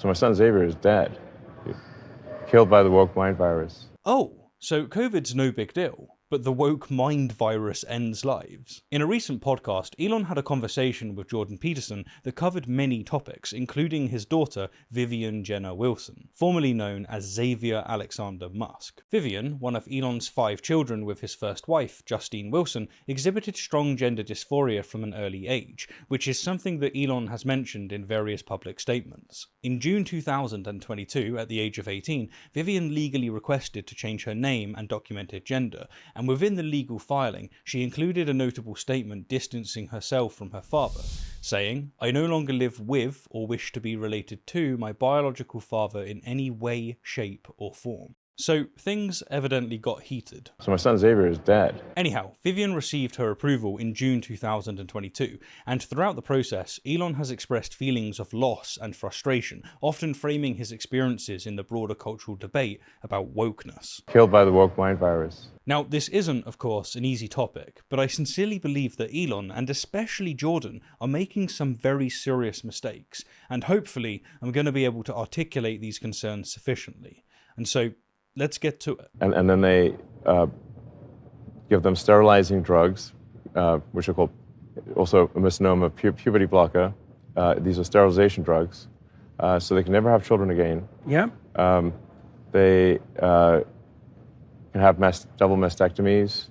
So my son Xavier is dead, killed by the woke mind virus. Oh, so COVID's no big deal, but the woke mind virus ends lives. In a recent podcast, Elon had a conversation with Jordan Peterson that covered many topics, including his daughter, Vivian Jenner Wilson, formerly known as Xavier Alexander Musk. Vivian, one of Elon's 5 children with his first wife, Justine Wilson, exhibited strong gender dysphoria from an early age, which is something that Elon has mentioned in various public statements. In June 2022, at the age of 18, Vivian legally requested to change her name and documented gender, and within the legal filing, she included a notable statement distancing herself from her father, saying, "I no longer live with or wish to be related to my biological father in any way, shape, or form." So things evidently got heated. So my son Xavier is dead. Anyhow, Vivian received her approval in June 2022, and throughout the process, Elon has expressed feelings of loss and frustration, often framing his experiences in the broader cultural debate about wokeness. Killed by the woke mind virus. Now, this isn't, of course, an easy topic, but I sincerely believe that Elon, and especially Jordan, are making some very serious mistakes, and hopefully I'm going to be able to articulate these concerns sufficiently. And so, let's get to it. And then they give them sterilizing drugs, which are called also a misnomer, puberty blocker. These are sterilization drugs, so they can never have children again. Yeah. They can have double mastectomies,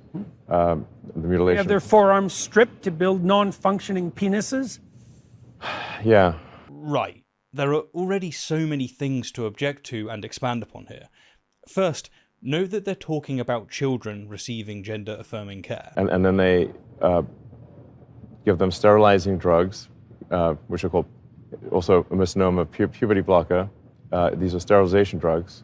the mutilation. Have their forearms stripped to build non-functioning penises? Yeah. Right. There are already so many things to object to and expand upon here. First, note that they're talking about children receiving gender-affirming care. And then they give them sterilizing drugs, which are called also a misnomer, puberty blocker. These are sterilization drugs,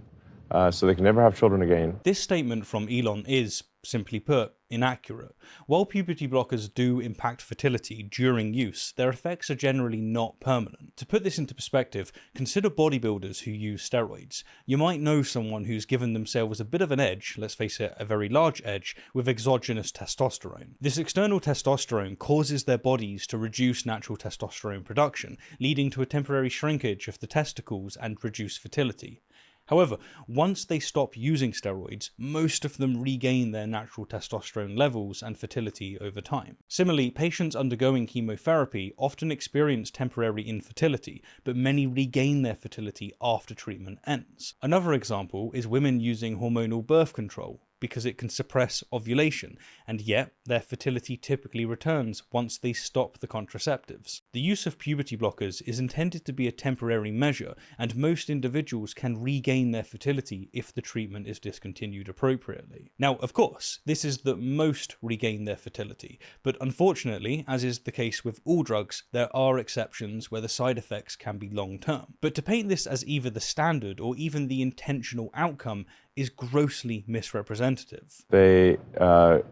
so they can never have children again. This statement from Elon is, simply put, inaccurate. While puberty blockers do impact fertility during use, their effects are generally not permanent. To put this into perspective, consider bodybuilders who use steroids. You might know someone who's given themselves a bit of an edge, let's face it, a very large edge, with exogenous testosterone. This external testosterone causes their bodies to reduce natural testosterone production, leading to a temporary shrinkage of the testicles and reduced fertility. However, once they stop using steroids, most of them regain their natural testosterone levels and fertility over time. Similarly, patients undergoing chemotherapy often experience temporary infertility, but many regain their fertility after treatment ends. Another example is women using hormonal birth control, because it can suppress ovulation, and yet their fertility typically returns once they stop the contraceptives. The use of puberty blockers is intended to be a temporary measure, and most individuals can regain their fertility if the treatment is discontinued appropriately. Now, of course, this is that most regain their fertility, but unfortunately, as is the case with all drugs, there are exceptions where the side effects can be long-term. But to paint this as either the standard or even the intentional outcome is grossly misrepresentative. They can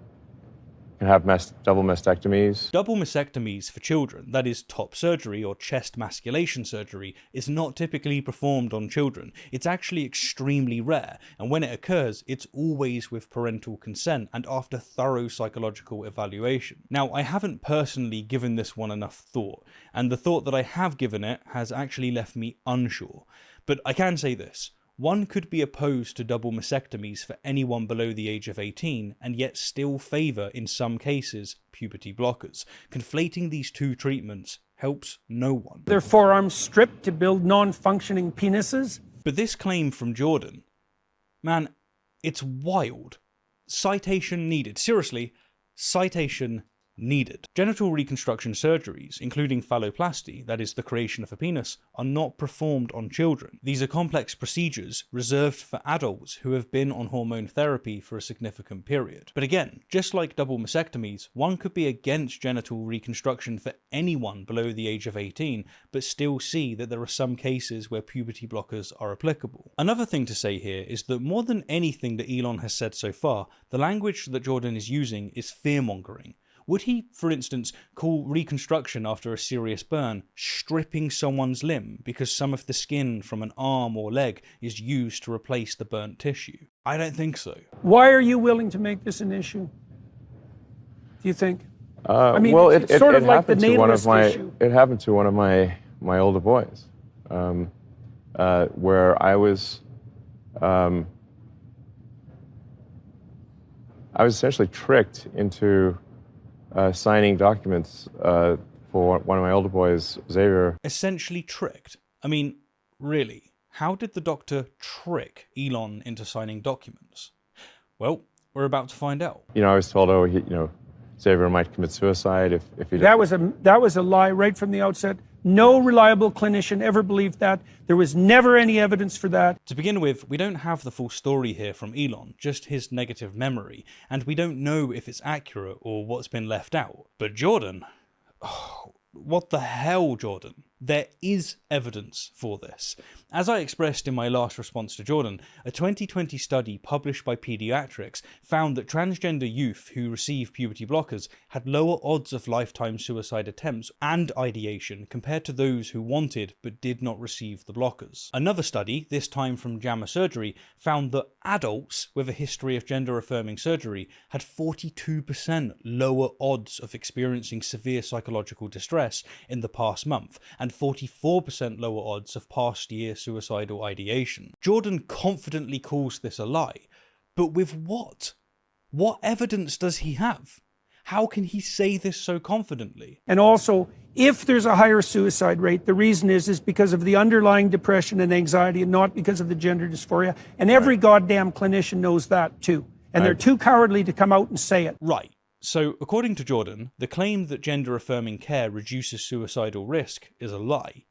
have double mastectomies. Double mastectomies for children, that is top surgery or chest masculation surgery, is not typically performed on children. It's actually extremely rare, and when it occurs, it's always with parental consent and after thorough psychological evaluation. Now, I haven't personally given this one enough thought, and the thought that I have given it has actually left me unsure. But I can say this. One could be opposed to double mastectomies for anyone below the age of 18 and yet still favour, in some cases, puberty blockers. Conflating these two treatments helps no one. Their forearms stripped to build non-functioning penises? But this claim from Jordan, man, it's wild. Citation needed. Seriously, citation needed. Genital reconstruction surgeries, including phalloplasty, that is the creation of a penis, are not performed on children. These are complex procedures reserved for adults who have been on hormone therapy for a significant period. But again, just like double mastectomies, one could be against genital reconstruction for anyone below the age of 18, but still see that there are some cases where puberty blockers are applicable. Another thing to say here is that more than anything that Elon has said so far, the language that Jordan is using is fear-mongering. Would he, for instance, call reconstruction after a serious burn stripping someone's limb because some of the skin from an arm or leg is used to replace the burnt tissue? I don't think so. Why are you willing to make this an issue? Do you think? Well, it's sort of like the natalist issue. It happened to one of my older boys. where I was essentially tricked into signing documents for one of my older boys, Xavier. Essentially tricked? I mean, really? How did the doctor trick Elon into signing documents? Well, we're about to find out. I was told, Xavier might commit suicide if he did. That was a lie right from the outset. No reliable clinician ever believed that. There was never any evidence for that. To begin with, we don't have the full story here from Elon, just his negative memory, and we don't know if it's accurate or what's been left out. But Jordan... Oh, what the hell, Jordan? There is evidence for this. As I expressed in my last response to Jordan, a 2020 study published by Pediatrics found that transgender youth who receive puberty blockers had lower odds of lifetime suicide attempts and ideation compared to those who wanted but did not receive the blockers. Another study, this time from JAMA Surgery, found that adults with a history of gender-affirming surgery had 42% lower odds of experiencing severe psychological distress in the past month, and 44% lower odds of past year suicidal ideation. Jordan confidently calls this a lie, but with what? What evidence does he have? How can he say this so confidently? And also, if there's a higher suicide rate, the reason is because of the underlying depression and anxiety and not because of the gender dysphoria. And every goddamn clinician knows that too. And they're too cowardly to come out and say it. Right. So, according to Jordan, the claim that gender-affirming care reduces suicidal risk is a lie.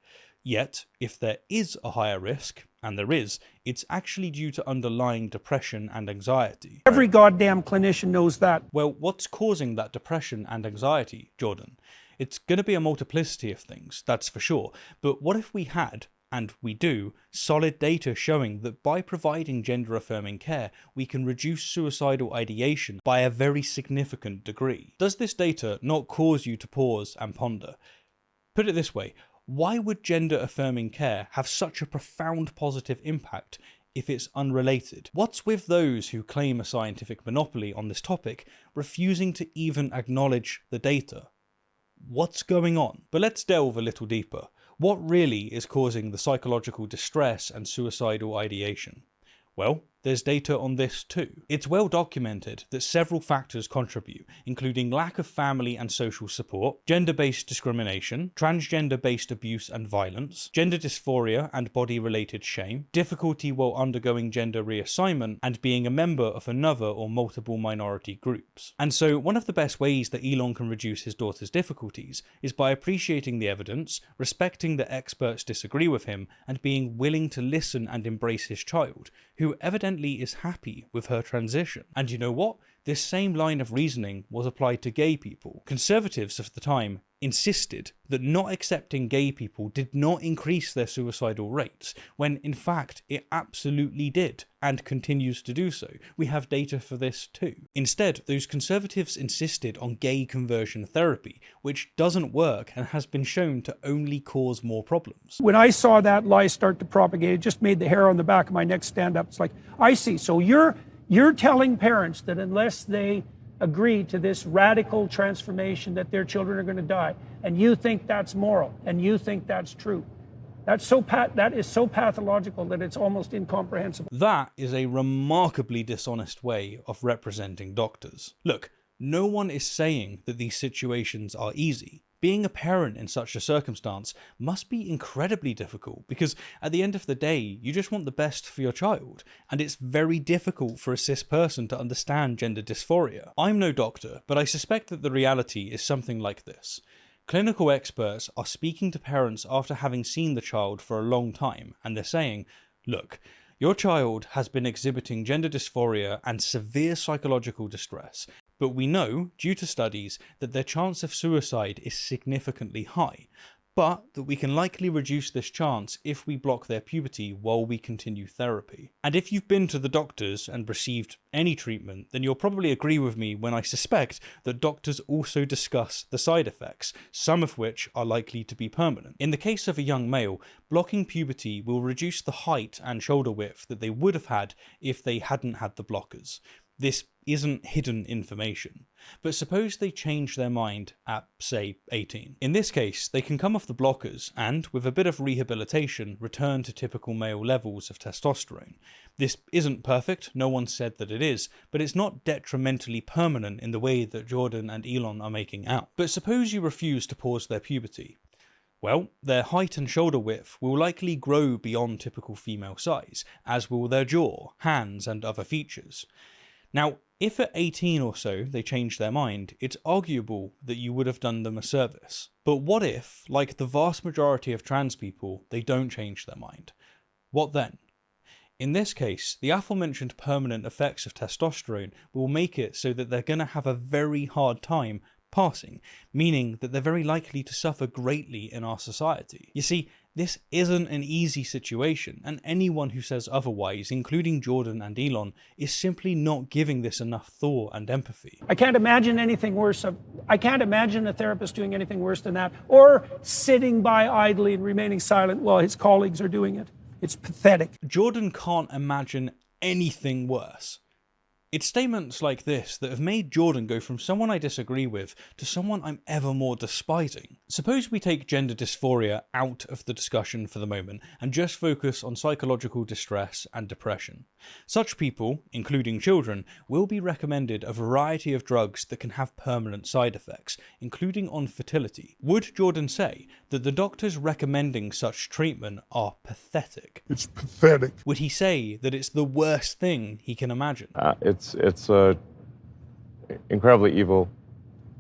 Yet, if there is a higher risk, and there is, it's actually due to underlying depression and anxiety. Every goddamn clinician knows that. Well, what's causing that depression and anxiety, Jordan? It's going to be a multiplicity of things, that's for sure. But what if we had, and we do, solid data showing that by providing gender-affirming care, we can reduce suicidal ideation by a very significant degree? Does this data not cause you to pause and ponder? Put it this way, why would gender-affirming care have such a profound positive impact if it's unrelated? What's with those who claim a scientific monopoly on this topic refusing to even acknowledge the data? What's going on? But let's delve a little deeper. What really is causing the psychological distress and suicidal ideation? Well, there's data on this too. It's well documented that several factors contribute, including lack of family and social support, gender-based discrimination, transgender-based abuse and violence, gender dysphoria and body-related shame, difficulty while undergoing gender reassignment, and being a member of another or multiple minority groups. And so one of the best ways that Elon can reduce his daughter's difficulties is by appreciating the evidence, respecting that experts disagree with him, and being willing to listen and embrace his child, who evidently is happy with her transition. And you know what? This same line of reasoning was applied to gay people. Conservatives of the time insisted that not accepting gay people did not increase their suicidal rates, when in fact it absolutely did, and continues to do so. We have data for this too. Instead, those conservatives insisted on gay conversion therapy, which doesn't work and has been shown to only cause more problems. When I saw that lie start to propagate, it just made the hair on the back of my neck stand up. It's like, I see. So you're telling parents that unless they agree to this radical transformation that their children are going to die, and you think that's moral, and you think that's true. That is so pathological that it's almost incomprehensible. That is a remarkably dishonest way of representing doctors. Look, no one is saying that these situations are easy. Being a parent in such a circumstance must be incredibly difficult because at the end of the day, you just want the best for your child, and it's very difficult for a cis person to understand gender dysphoria. I'm no doctor, but I suspect that the reality is something like this. Clinical experts are speaking to parents after having seen the child for a long time, and they're saying, look, your child has been exhibiting gender dysphoria and severe psychological distress, but we know, due to studies, that their chance of suicide is significantly high, but that we can likely reduce this chance if we block their puberty while we continue therapy. And if you've been to the doctors and received any treatment, then you'll probably agree with me when I suspect that doctors also discuss the side effects, some of which are likely to be permanent. In the case of a young male, blocking puberty will reduce the height and shoulder width that they would have had if they hadn't had the blockers. This isn't hidden information. But suppose they change their mind at, say, 18. In this case, they can come off the blockers and, with a bit of rehabilitation, return to typical male levels of testosterone. This isn't perfect, no one said that it is, but it's not detrimentally permanent in the way that Jordan and Elon are making out. But suppose you refuse to pause their puberty. Well, their height and shoulder width will likely grow beyond typical female size, as will their jaw, hands, and other features. Now, if at 18 or so they change their mind, it's arguable that you would have done them a service. But what if, like the vast majority of trans people, they don't change their mind? What then? In this case, the aforementioned permanent effects of testosterone will make it so that they're going to have a very hard time passing, meaning that they're very likely to suffer greatly in our society. You see, this isn't an easy situation, and anyone who says otherwise, including Jordan and Elon, is simply not giving this enough thought and empathy. I can't imagine anything worse. I can't imagine a therapist doing anything worse than that, or sitting by idly and remaining silent while his colleagues are doing it. It's pathetic. Jordan can't imagine anything worse. It's statements like this that have made Jordan go from someone I disagree with to someone I'm ever more despising. Suppose we take gender dysphoria out of the discussion for the moment and just focus on psychological distress and depression. Such people, including children, will be recommended a variety of drugs that can have permanent side effects, including on fertility. Would Jordan say that the doctors recommending such treatment are pathetic? It's pathetic. Would he say that it's the worst thing he can imagine? It's incredibly evil,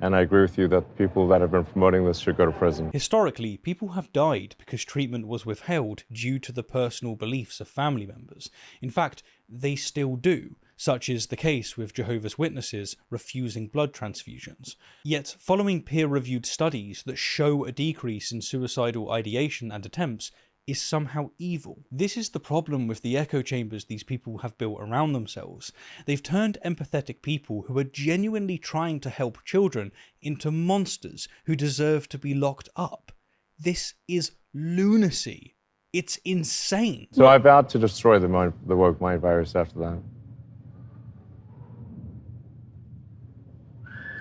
and I agree with you that people that have been promoting this should go to prison. Historically, people have died because treatment was withheld due to the personal beliefs of family members. In fact, they still do, such is the case with Jehovah's Witnesses refusing blood transfusions. Yet, following peer-reviewed studies that show a decrease in suicidal ideation and attempts is somehow evil. This is the problem with the echo chambers these people have built around themselves. They've turned empathetic people who are genuinely trying to help children into monsters who deserve to be locked up. This is lunacy. It's insane. So I vowed to destroy the woke mind virus after that.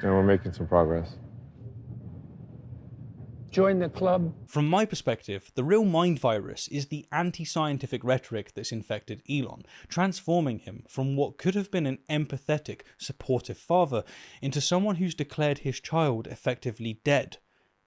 And we're making some progress. Join the club. From my perspective, the real mind virus is the anti-scientific rhetoric that's infected Elon, transforming him from what could have been an empathetic, supportive father into someone who's declared his child effectively dead.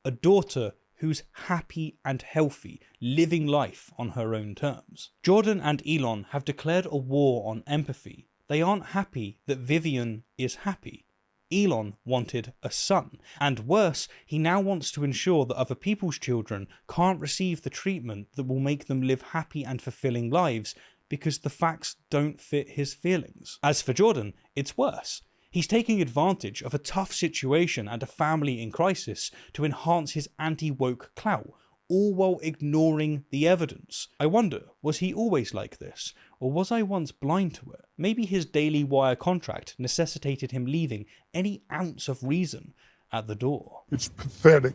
A daughter who's happy and healthy, living life on her own terms. Jordan and Elon have declared a war on empathy. They aren't happy that Vivian is happy. Elon wanted a son, and worse, he now wants to ensure that other people's children can't receive the treatment that will make them live happy and fulfilling lives because the facts don't fit his feelings. As for Jordan, it's worse. He's taking advantage of a tough situation and a family in crisis to enhance his anti-woke clout, all while ignoring the evidence. I wonder, was he always like this, or was I once blind to it? Maybe his Daily Wire contract necessitated him leaving any ounce of reason at the door. It's pathetic.